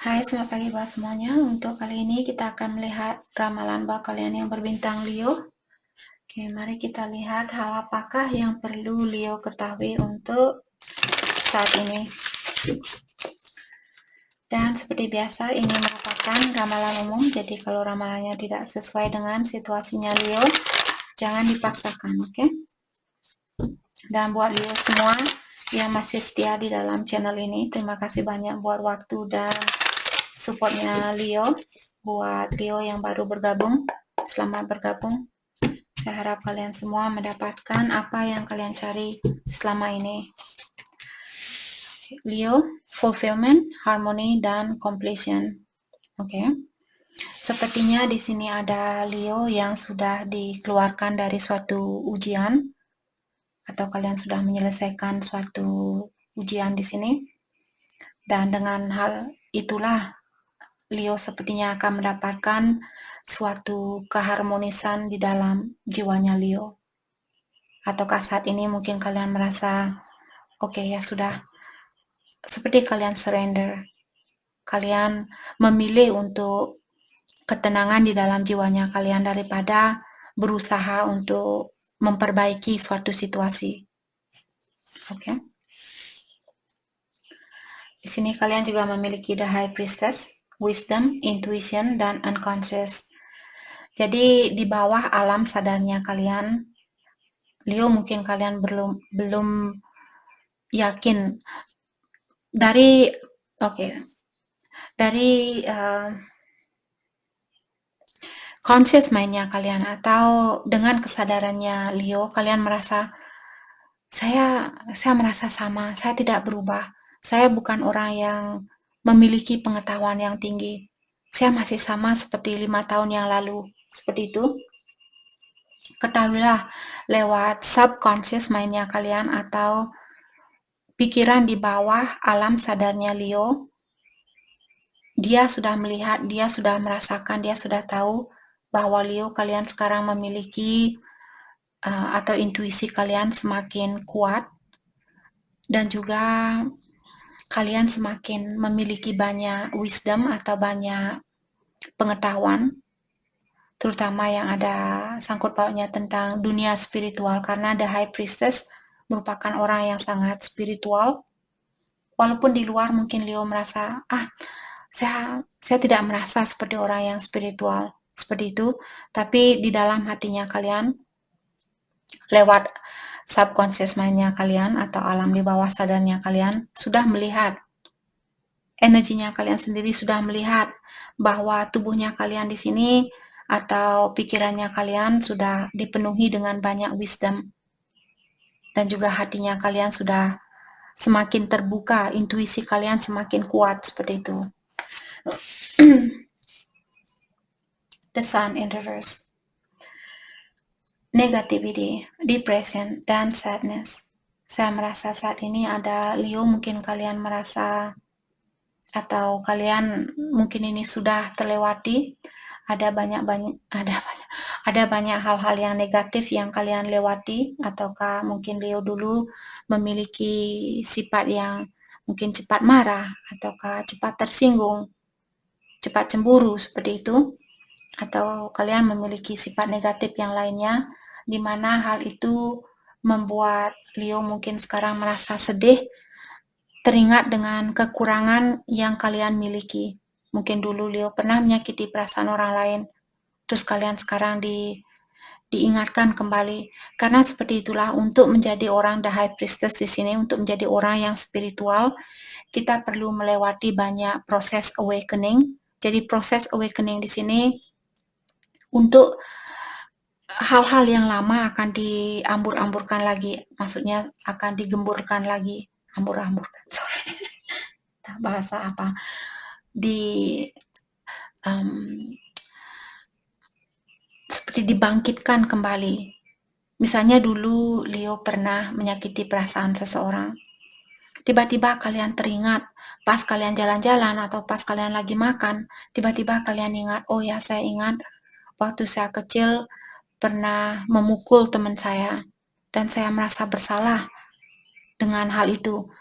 Hai, selamat pagi buat semuanya. Untuk kali ini kita akan melihat ramalan buat kalian yang berbintang Leo. Oke, mari kita lihat hal apakah yang perlu Leo ketahui untuk saat ini. Dan seperti biasa, ini merupakan ramalan umum, jadi kalau ramalannya tidak sesuai dengan situasinya Leo, jangan dipaksakan, oke? Dan buat Leo semua yang masih setia di dalam channel ini, terima kasih banyak buat waktu dan supportnya Leo. Buat Leo yang baru bergabung, selamat bergabung. Saya harap kalian semua mendapatkan apa yang kalian cari selama ini. Leo, fulfillment, harmony, dan completion. Oke. Sepertinya di sini ada Leo yang sudah dikeluarkan dari suatu ujian atau kalian sudah menyelesaikan suatu ujian di sini. Dan dengan hal itulah Leo sepertinya akan mendapatkan suatu keharmonisan di dalam jiwanya Leo. Ataukah saat ini mungkin kalian merasa, oke, ya sudah, seperti kalian surrender. Kalian memilih untuk ketenangan di dalam jiwanya kalian daripada berusaha untuk memperbaiki suatu situasi. Oke. Di sini kalian juga memiliki the High Priestess, Wisdom, Intuition, dan Unconscious. Jadi di bawah alam sadarnya kalian, Leo mungkin kalian belum yakin dari conscious mindnya kalian atau dengan kesadarannya Leo, kalian merasa saya merasa sama, saya tidak berubah. Saya bukan orang yang memiliki pengetahuan yang tinggi. Saya masih sama seperti 5 tahun yang lalu. Seperti itu. Ketahuilah lewat subconscious mindnya kalian atau pikiran di bawah alam sadarnya Leo, dia sudah melihat, dia sudah merasakan, dia sudah tahu bahwa Leo kalian sekarang memiliki atau intuisi kalian semakin kuat dan juga kalian semakin memiliki banyak wisdom atau banyak pengetahuan, terutama yang ada sangkut pautnya tentang dunia spiritual, karena The High Priestess merupakan orang yang sangat spiritual. Walaupun di luar mungkin Leo merasa, saya tidak merasa seperti orang yang spiritual, seperti itu, tapi di dalam hatinya kalian, lewat subconscious mind-nya kalian atau alam di bawah sadarnya kalian, sudah melihat, energinya kalian sendiri sudah melihat bahwa tubuhnya kalian di sini atau pikirannya kalian sudah dipenuhi dengan banyak wisdom. Dan juga hatinya kalian sudah semakin terbuka, intuisi kalian semakin kuat, seperti itu. The Sun in reverse. Negativity, depression, dan sadness. Saya merasa saat ini ada Leo, mungkin kalian merasa atau kalian mungkin ini sudah terlewati, ada banyak hal-hal yang negatif yang kalian lewati, ataukah mungkin Leo dulu memiliki sifat yang mungkin cepat marah, ataukah cepat tersinggung, cepat cemburu, seperti itu, atau kalian memiliki sifat negatif yang lainnya, di mana hal itu membuat Leo mungkin sekarang merasa sedih, teringat dengan kekurangan yang kalian miliki. Mungkin dulu Leo pernah menyakiti perasaan orang lain, terus kalian sekarang diingatkan kembali. Karena seperti itulah, untuk menjadi orang The High Priestess di sini, untuk menjadi orang yang spiritual, kita perlu melewati banyak proses awakening. Jadi proses awakening di sini untuk hal-hal yang lama akan diambur-amburkan lagi, maksudnya akan digemburkan lagi, ambur-amburkan, sorry, bahasa apa, seperti dibangkitkan kembali. Misalnya dulu Leo pernah menyakiti perasaan seseorang, tiba-tiba kalian teringat pas kalian jalan-jalan atau pas kalian lagi makan, tiba-tiba kalian ingat, oh ya, saya ingat waktu saya kecil pernah memukul teman saya dan saya merasa bersalah dengan hal itu.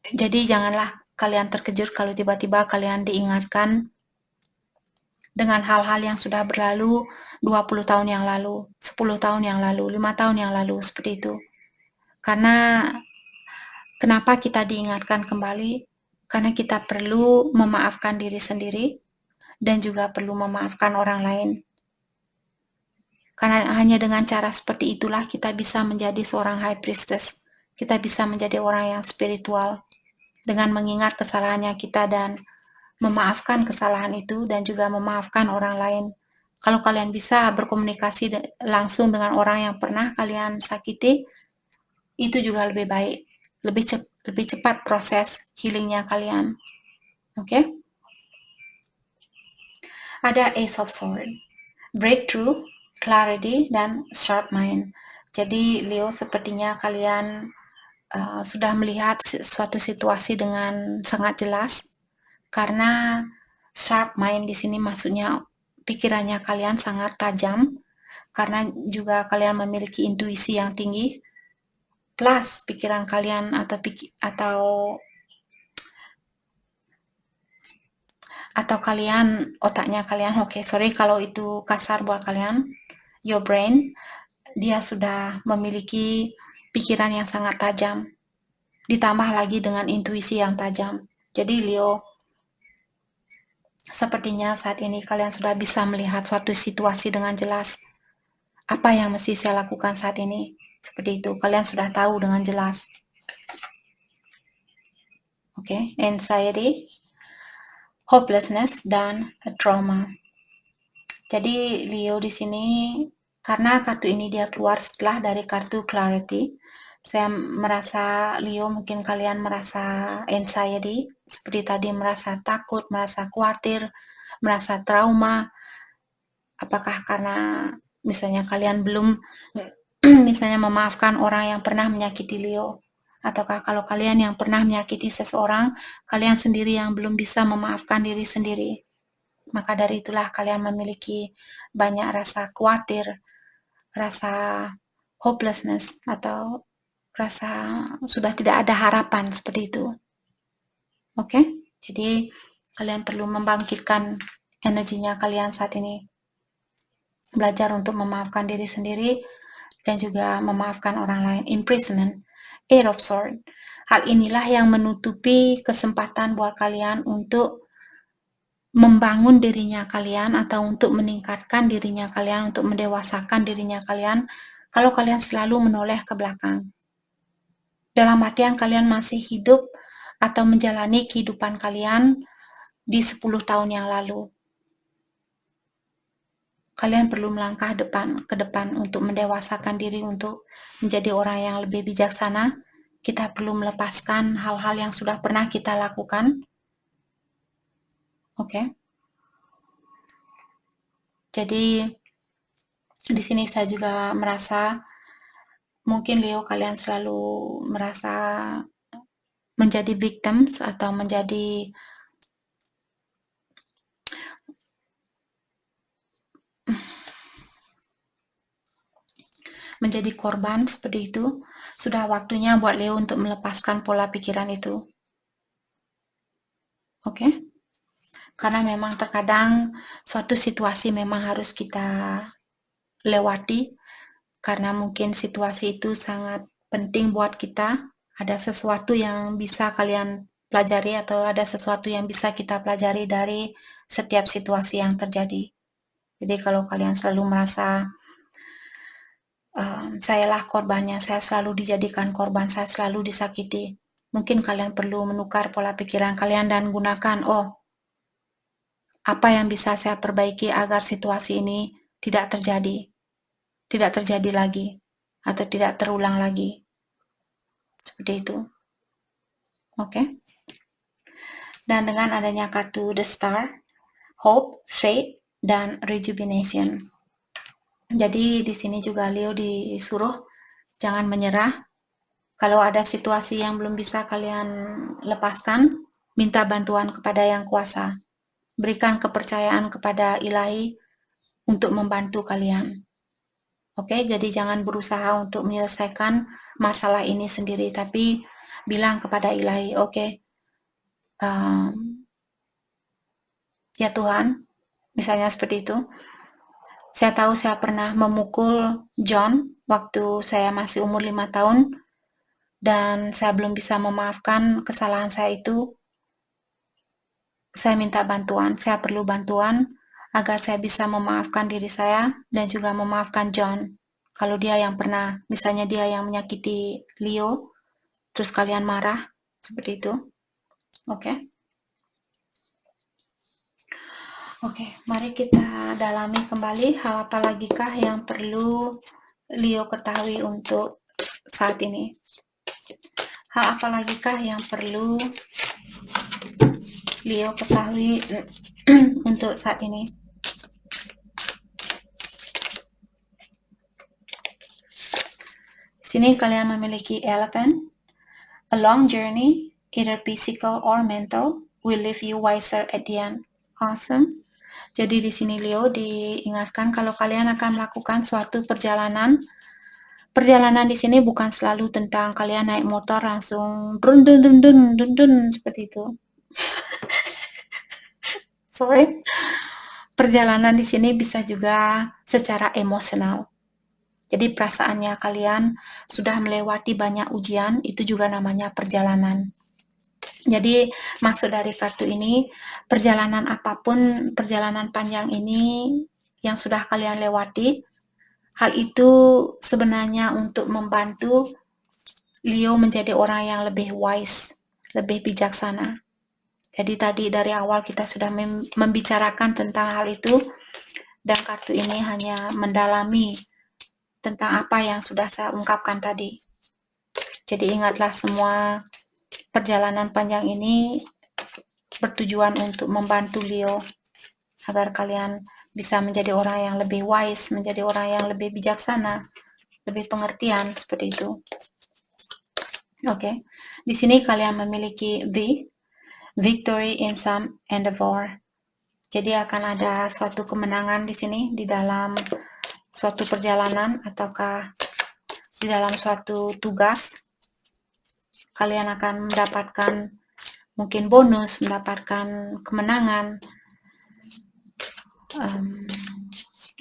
Jadi janganlah kalian terkejut kalau tiba-tiba kalian diingatkan dengan hal-hal yang sudah berlalu 20 tahun yang lalu, 10 tahun yang lalu, 5 tahun yang lalu, seperti itu. Karena kenapa kita diingatkan kembali? Karena kita perlu memaafkan diri sendiri dan juga perlu memaafkan orang lain. Karena hanya dengan cara seperti itulah kita bisa menjadi seorang high priestess. Kita bisa menjadi orang yang spiritual dengan mengingat kesalahannya kita dan memaafkan kesalahan itu dan juga memaafkan orang lain. Kalau kalian bisa berkomunikasi langsung dengan orang yang pernah kalian sakiti, itu juga lebih baik. Lebih cepat proses healingnya kalian. Oke? Ada Ace of Swords. Breakthrough, clarity, dan sharp mind. Jadi Leo, sepertinya kalian sudah melihat suatu situasi dengan sangat jelas, karena sharp mind di sini maksudnya pikirannya kalian sangat tajam, karena juga kalian memiliki intuisi yang tinggi, plus pikiran kalian atau kalian otaknya kalian, sorry kalau itu kasar buat kalian, your brain, dia sudah memiliki pikiran yang sangat tajam, ditambah lagi dengan intuisi yang tajam. Jadi Leo, sepertinya saat ini kalian sudah bisa melihat suatu situasi dengan jelas. Apa yang mesti saya lakukan saat ini? Seperti itu, kalian sudah tahu dengan jelas. Oke, anxiety, hopelessness, dan trauma. Jadi Leo di sini, karena kartu ini dia keluar setelah dari kartu clarity, saya merasa Leo, mungkin kalian merasa anxiety, seperti tadi merasa takut, merasa khawatir, merasa trauma. Apakah karena misalnya kalian belum misalnya memaafkan orang yang pernah menyakiti Leo, ataukah kalau kalian yang pernah menyakiti seseorang, kalian sendiri yang belum bisa memaafkan diri sendiri. Maka dari itulah kalian memiliki banyak rasa khawatir, rasa hopelessness, atau rasa sudah tidak ada harapan, seperti itu. Oke? Jadi kalian perlu membangkitkan energinya kalian saat ini. Belajar untuk memaafkan diri sendiri dan juga memaafkan orang lain. Imprisonment, Eight of Swords. Hal inilah yang menutupi kesempatan buat kalian untuk membangun dirinya kalian atau untuk meningkatkan dirinya kalian, untuk mendewasakan dirinya kalian, kalau kalian selalu menoleh ke belakang. Dalam artian kalian masih hidup atau menjalani kehidupan kalian di 10 tahun yang lalu. Kalian perlu melangkah ke depan untuk mendewasakan diri, untuk menjadi orang yang lebih bijaksana. Kita perlu melepaskan hal-hal yang sudah pernah kita lakukan. Oke. Jadi di sini saya juga merasa mungkin Leo kalian selalu merasa menjadi victims atau menjadi korban seperti itu. Sudah waktunya buat Leo untuk melepaskan pola pikiran itu. Oke? Karena memang terkadang suatu situasi memang harus kita lewati, karena mungkin situasi itu sangat penting buat kita. Ada sesuatu yang bisa kalian pelajari atau ada sesuatu yang bisa kita pelajari dari setiap situasi yang terjadi. Jadi kalau kalian selalu merasa sayalah korbannya, saya selalu dijadikan korban, saya selalu disakiti, mungkin kalian perlu menukar pola pikiran kalian dan gunakan, apa yang bisa saya perbaiki agar situasi ini tidak terjadi lagi, atau tidak terulang lagi. Seperti itu. Oke? Dan dengan adanya kartu The Star, Hope, Faith, dan Rejuvenation. Jadi di sini juga Leo disuruh jangan menyerah. Kalau ada situasi yang belum bisa kalian lepaskan, minta bantuan kepada Yang Kuasa. Berikan kepercayaan kepada Ilahi untuk membantu kalian. Oke, jadi jangan berusaha untuk menyelesaikan masalah ini sendiri, tapi bilang kepada Ilahi, oke, ya Tuhan, misalnya seperti itu. Saya tahu saya pernah memukul John waktu saya masih umur 5 tahun, dan saya belum bisa memaafkan kesalahan saya itu. Saya minta bantuan, saya perlu bantuan agar saya bisa memaafkan diri saya dan juga memaafkan John. Kalau dia yang pernah, misalnya dia yang menyakiti Leo, terus kalian marah, seperti itu. Oke. Oke, mari kita dalami kembali hal apa lagikah yang perlu Leo ketahui untuk saat ini. Hal apa lagikah yang perlu Leo ketahui untuk saat ini? Sini kalian memiliki elephant. A long journey, either physical or mental, will leave you wiser at the end. Awesome. Jadi di sini Leo diingatkan kalau kalian akan melakukan suatu perjalanan. Perjalanan di sini bukan selalu tentang kalian naik motor langsung dun dun dun dun dun dun seperti itu. Sorry. Perjalanan di sini bisa juga secara emosional. Jadi perasaannya kalian sudah melewati banyak ujian, itu juga namanya perjalanan. Jadi maksud dari kartu ini, perjalanan apapun, perjalanan panjang ini yang sudah kalian lewati, hal itu sebenarnya untuk membantu Leo menjadi orang yang lebih wise, lebih bijaksana. Jadi tadi dari awal kita sudah membicarakan tentang hal itu, dan kartu ini hanya mendalami tentang apa yang sudah saya ungkapkan tadi. Jadi ingatlah semua perjalanan panjang ini bertujuan untuk membantu Leo agar kalian bisa menjadi orang yang lebih wise, menjadi orang yang lebih bijaksana, lebih pengertian, seperti itu. Oke. Di sini kalian memiliki victory in some endeavor. Jadi akan ada suatu kemenangan di sini di dalam suatu perjalanan ataukah di dalam suatu tugas. Kalian akan mendapatkan mungkin bonus, mendapatkan kemenangan,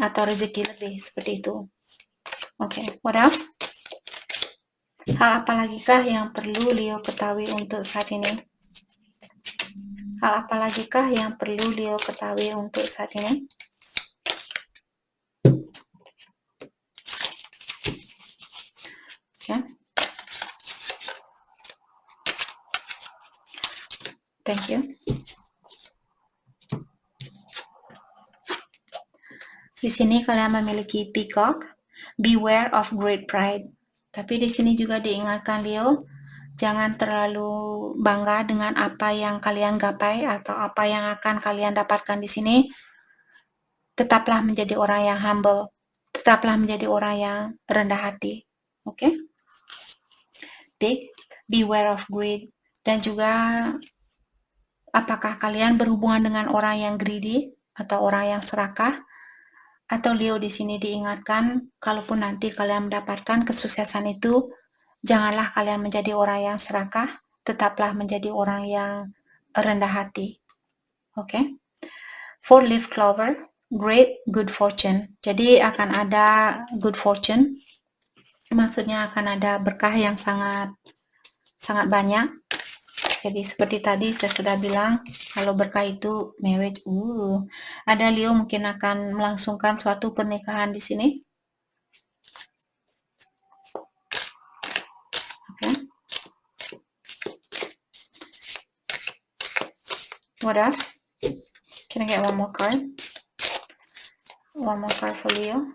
atau rezeki lebih, seperti itu. Oke, what else? Hal apa lagikah yang perlu Leo ketahui untuk saat ini? Hal apa lagikah yang perlu Leo ketahui untuk saat ini? Oke. Thank you. Di sini kalian memiliki peacock. Beware of great pride. Tapi di sini juga diingatkan Leo, jangan terlalu bangga dengan apa yang kalian gapai atau apa yang akan kalian dapatkan di sini. Tetaplah menjadi orang yang humble. Tetaplah menjadi orang yang rendah hati. Oke? Big, beware of greed. Dan juga apakah kalian berhubungan dengan orang yang greedy atau orang yang serakah? Atau Leo di sini diingatkan, kalaupun nanti kalian mendapatkan kesuksesan itu, janganlah kalian menjadi orang yang serakah, tetaplah menjadi orang yang rendah hati. Oke? 4-leaf clover, great good fortune. Jadi akan ada good fortune. Maksudnya akan ada berkah yang sangat banyak. Jadi seperti tadi saya sudah bilang, kalau berkah itu marriage. Ada Leo mungkin akan melangsungkan suatu pernikahan di sini. Okay. What else? Can I get one more card? One more card for Leo.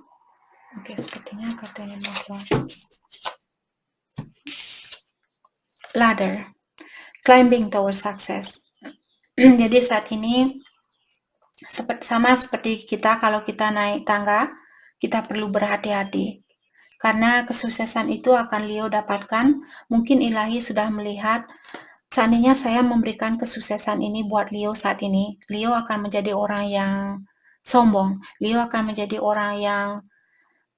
Oke, sepertinya kartu ini mau keluar. Ladder. Climbing towards success. Jadi saat ini sama seperti kita, kalau kita naik tangga, kita perlu berhati-hati. Karena kesuksesan itu akan Leo dapatkan. Mungkin ilahi sudah melihat, seandainya saya memberikan kesuksesan ini buat Leo saat ini, Leo akan menjadi orang yang sombong. Leo akan menjadi orang yang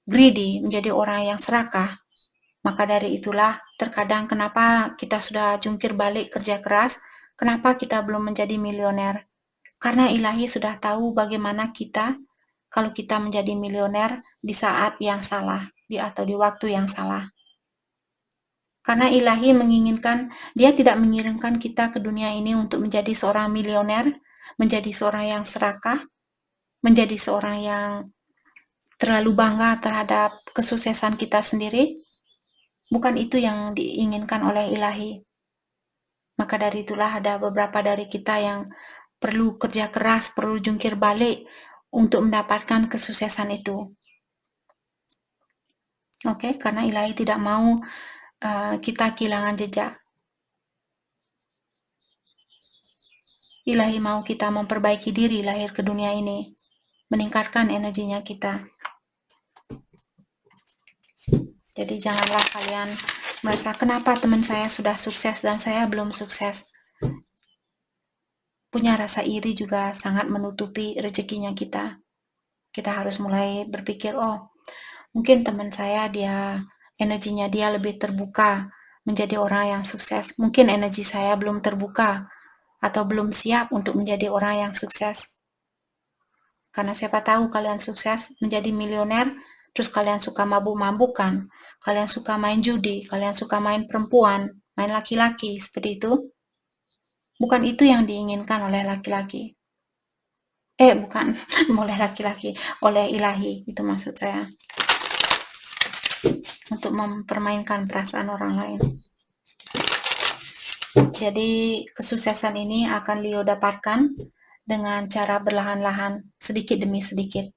greedy, menjadi orang yang serakah. Maka dari itulah terkadang kenapa kita sudah jungkir balik kerja keras, Kenapa kita belum menjadi milioner? Karena ilahi sudah tahu bagaimana kita kalau kita menjadi milioner di saat yang salah, atau di waktu yang salah. Karena ilahi menginginkan, dia tidak mengirimkan kita ke dunia ini untuk menjadi seorang milioner, menjadi seorang yang serakah, menjadi seorang yang terlalu bangga terhadap kesuksesan kita sendiri. Bukan itu yang diinginkan oleh ilahi. Maka dari itulah ada beberapa dari kita yang perlu kerja keras, perlu jungkir balik untuk mendapatkan kesuksesan itu. Oke, karena ilahi tidak mau kita kehilangan jejak. Ilahi mau kita memperbaiki diri lahir ke dunia ini, meningkatkan energinya kita. Jadi janganlah kalian merasa kenapa teman saya sudah sukses dan saya belum sukses. Punya rasa iri juga sangat menutupi rezekinya kita. Kita harus mulai berpikir, oh mungkin teman saya energinya dia lebih terbuka menjadi orang yang sukses. Mungkin energi saya belum terbuka atau belum siap untuk menjadi orang yang sukses. Karena siapa tahu kalian sukses menjadi milioner, terus kalian suka mabuk-mabukan, kalian suka main judi, kalian suka main perempuan, main laki-laki, seperti itu. Bukan itu yang diinginkan oleh laki-laki. Bukan oleh laki-laki, oleh ilahi, itu maksud saya. Untuk mempermainkan perasaan orang lain. Jadi kesuksesan ini akan Leo dapatkan dengan cara berlahan-lahan, sedikit demi sedikit.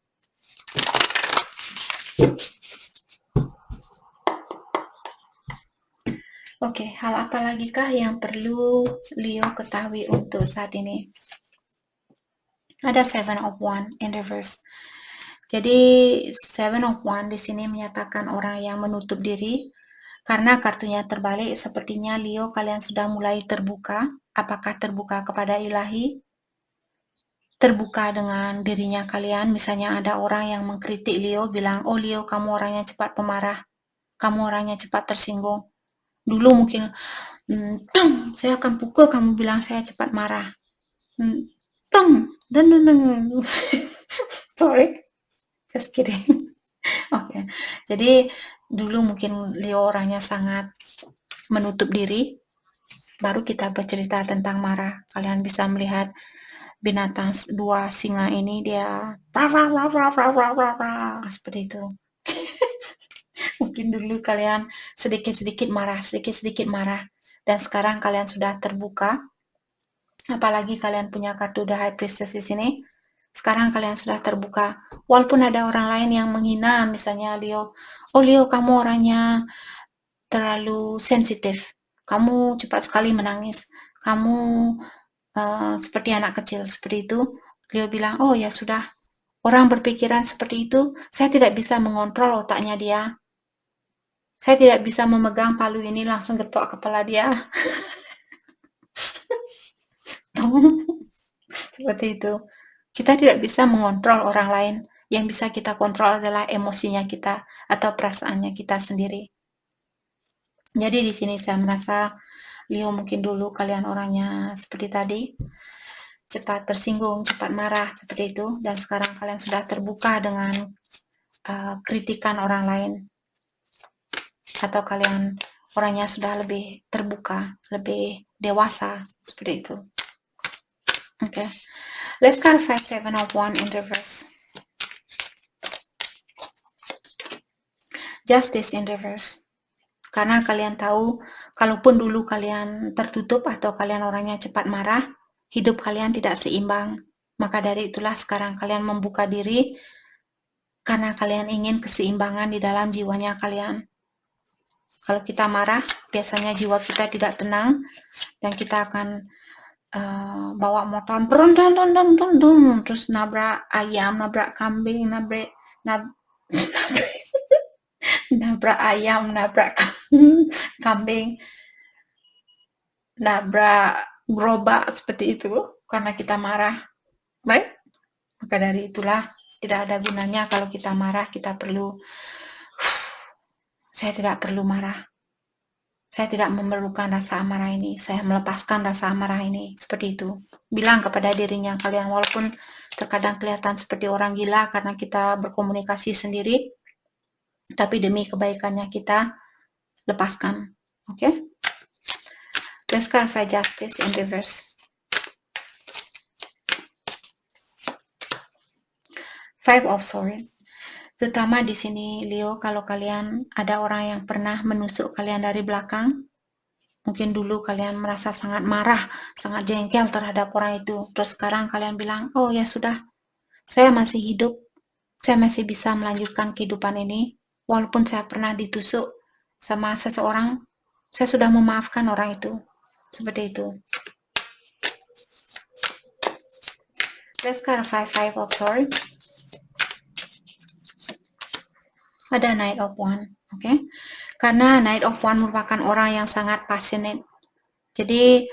Oke, hal apa lagi kah yang perlu Leo ketahui untuk saat ini? Ada 7 of Wands in reverse. Jadi 7 of Wands di sini menyatakan orang yang menutup diri. Karena kartunya terbalik, sepertinya Leo kalian sudah mulai terbuka. Apakah terbuka kepada ilahi? Terbuka dengan dirinya kalian. Misalnya ada orang yang mengkritik Leo, bilang, oh Leo kamu orangnya cepat pemarah. Kamu orangnya cepat tersinggung. Dulu mungkin saya akan pukul kamu bilang saya cepat marah. Dan sorry, just kidding. Oke, jadi dulu mungkin Leo orangnya sangat menutup diri. Baru kita bercerita tentang marah. Kalian bisa melihat binatang dua singa ini dia seperti itu. Mungkin dulu kalian sedikit-sedikit marah, dan sekarang kalian sudah terbuka. Apalagi kalian punya kartu The High Priestess di sini. Sekarang kalian sudah terbuka. Walaupun ada orang lain yang menghina, misalnya Leo, oh Leo kamu orangnya terlalu sensitif. Kamu cepat sekali menangis. Kamu seperti anak kecil, seperti itu. Leo bilang, oh ya sudah. Orang berpikiran seperti itu, saya tidak bisa mengontrol otaknya dia. Saya tidak bisa memegang palu ini langsung getok kepala dia. Seperti itu. Kita tidak bisa mengontrol orang lain. Yang bisa kita kontrol adalah emosinya kita atau perasaannya kita sendiri. Jadi di sini saya merasa Leo mungkin dulu kalian orangnya seperti tadi, cepat tersinggung, cepat marah seperti itu, dan sekarang kalian sudah terbuka dengan kritikan orang lain, atau kalian orangnya sudah lebih terbuka, lebih dewasa seperti itu. Okay, let's clarify 7 of Wands in reverse. Justice in reverse. Karena kalian tahu, kalaupun dulu kalian tertutup atau kalian orangnya cepat marah, hidup kalian tidak seimbang. Maka dari itulah sekarang kalian membuka diri karena kalian ingin keseimbangan di dalam jiwanya kalian. Kalau kita marah, biasanya jiwa kita tidak tenang dan kita akan bawa motor terus nabrak ayam, nabrak kambing, nabrak ayam, nabrak kambing, nabrak gerobak seperti itu karena kita marah. Baik, maka dari itulah tidak ada gunanya kalau kita marah. Saya tidak perlu marah. Saya tidak memerlukan rasa amarah ini. Saya melepaskan rasa amarah ini. Seperti itu. Bilang kepada dirinya kalian, walaupun terkadang kelihatan seperti orang gila karena kita berkomunikasi sendiri, tapi demi kebaikannya kita lepaskan. Oke? Let's clarify justice in reverse. Five of Swords. Terutama di sini Leo, kalau kalian ada orang yang pernah menusuk kalian dari belakang, mungkin dulu kalian merasa sangat marah, sangat jengkel terhadap orang itu. Terus sekarang kalian bilang, oh ya sudah, saya masih hidup, saya masih bisa melanjutkan kehidupan ini. Walaupun saya pernah ditusuk sama seseorang, saya sudah memaafkan orang itu. Seperti itu. Let's clarify Five of Swords. Ada Knight of Wands, oke? Karena Knight of Wands merupakan orang yang sangat passionate. Jadi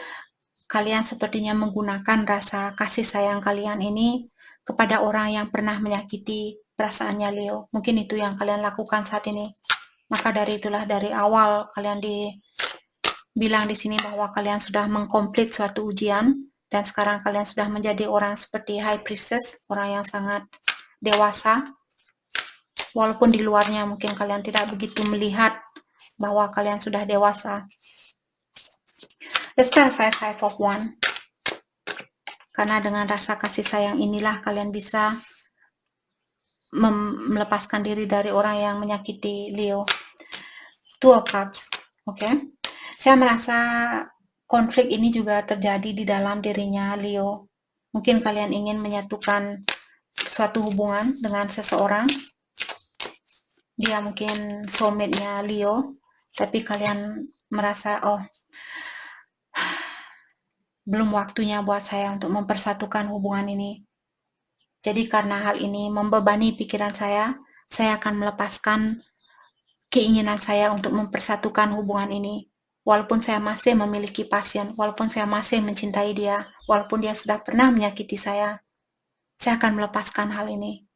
kalian sepertinya menggunakan rasa kasih sayang kalian ini kepada orang yang pernah menyakiti perasaannya Leo. Mungkin itu yang kalian lakukan saat ini. Maka dari itulah dari awal kalian dibilang di sini bahwa kalian sudah mengkomplit suatu ujian dan sekarang kalian sudah menjadi orang seperti High Priestess, orang yang sangat dewasa. Walaupun di luarnya mungkin kalian tidak begitu melihat bahwa kalian sudah dewasa. Let's start Five of Wands. Karena dengan rasa kasih sayang inilah kalian bisa melepaskan diri dari orang yang menyakiti Leo. Two of Cups, oke? Saya merasa konflik ini juga terjadi di dalam dirinya Leo. Mungkin kalian ingin menyatukan suatu hubungan dengan seseorang. Dia mungkin soulmate-nya Leo, tapi kalian merasa, oh, belum waktunya buat saya untuk mempersatukan hubungan ini. Jadi karena hal ini membebani pikiran saya akan melepaskan keinginan saya untuk mempersatukan hubungan ini. Walaupun saya masih memiliki pasien, walaupun saya masih mencintai dia, walaupun dia sudah pernah menyakiti saya akan melepaskan hal ini.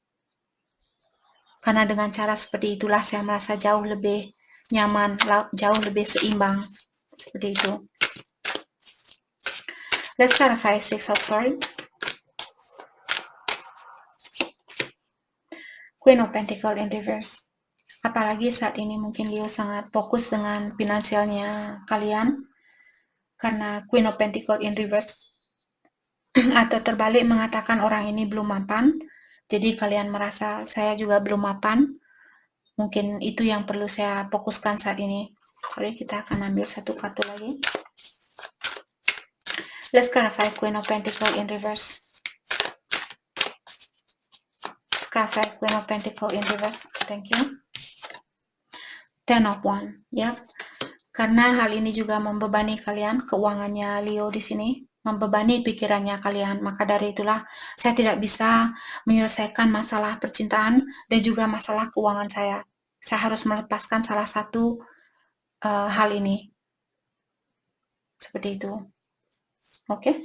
Karena dengan cara seperti itulah saya merasa jauh lebih nyaman, jauh lebih seimbang. Seperti itu. Let's clarify Six of Swords. Queen of Pentacles in reverse. Apalagi saat ini mungkin Leo sangat fokus dengan finansialnya kalian. Karena Queen of Pentacles in reverse atau terbalik mengatakan orang ini belum mapan. Jadi kalian merasa saya juga belum mapan. Mungkin itu yang perlu saya fokuskan saat ini. Sorry, kita akan ambil satu kartu lagi. Let's clarify Queen of Pentacles in reverse. Let's clarify Queen of Pentacles in reverse. Thank you. Ten of Wands, ya. Karena hal ini juga membebani kalian, keuangannya Leo di sini, membebani pikirannya kalian. Maka dari itulah saya tidak bisa menyelesaikan masalah percintaan dan juga masalah keuangan saya. Saya harus melepaskan salah satu hal ini. Seperti itu. Oke?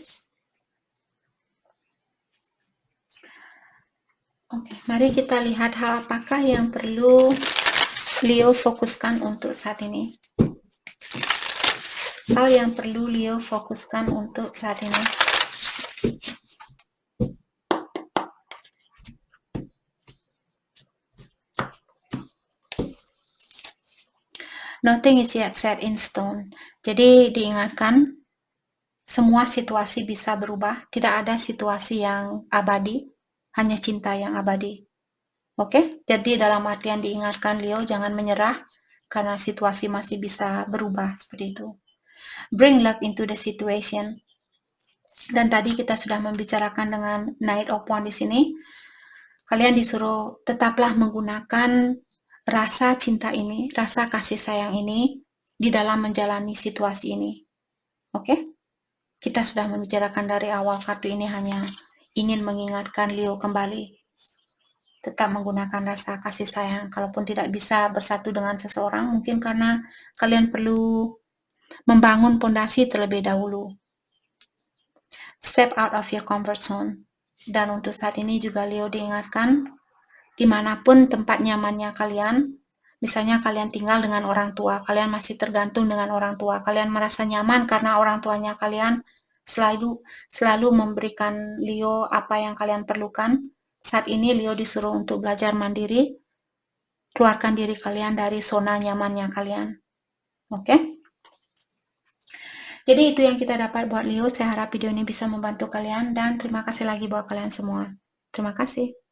Oke, mari kita lihat hal apakah yang perlu Leo fokuskan untuk saat ini. Hal yang perlu Leo fokuskan untuk saat ini. Nothing is yet set in stone. Jadi diingatkan, semua situasi bisa berubah. Tidak ada situasi yang abadi, hanya cinta yang abadi. Oke? Jadi dalam artian diingatkan Leo, jangan menyerah, karena situasi masih bisa berubah seperti itu. Bring love into the situation. Dan tadi kita sudah membicarakan dengan Knight of Wands di sini. Kalian disuruh tetaplah menggunakan rasa cinta ini, rasa kasih sayang ini di dalam menjalani situasi ini. Oke? Kita sudah membicarakan dari awal, kartu ini hanya ingin mengingatkan Leo kembali. Tetap menggunakan rasa kasih sayang. Kalaupun tidak bisa bersatu dengan seseorang, mungkin karena kalian perlu membangun pondasi terlebih dahulu. Step out of your comfort zone. Dan untuk saat ini juga Leo diingatkan, dimanapun tempat nyamannya kalian, Misalnya kalian tinggal dengan orang tua, kalian masih tergantung dengan orang tua, kalian merasa nyaman karena orang tuanya kalian selalu memberikan Leo apa yang kalian perlukan. Saat ini Leo disuruh untuk belajar mandiri, keluarkan diri kalian dari zona nyamannya kalian. Oke? Jadi itu yang kita dapat buat Leo. Saya harap video ini bisa membantu kalian dan terima kasih lagi buat kalian semua. Terima kasih.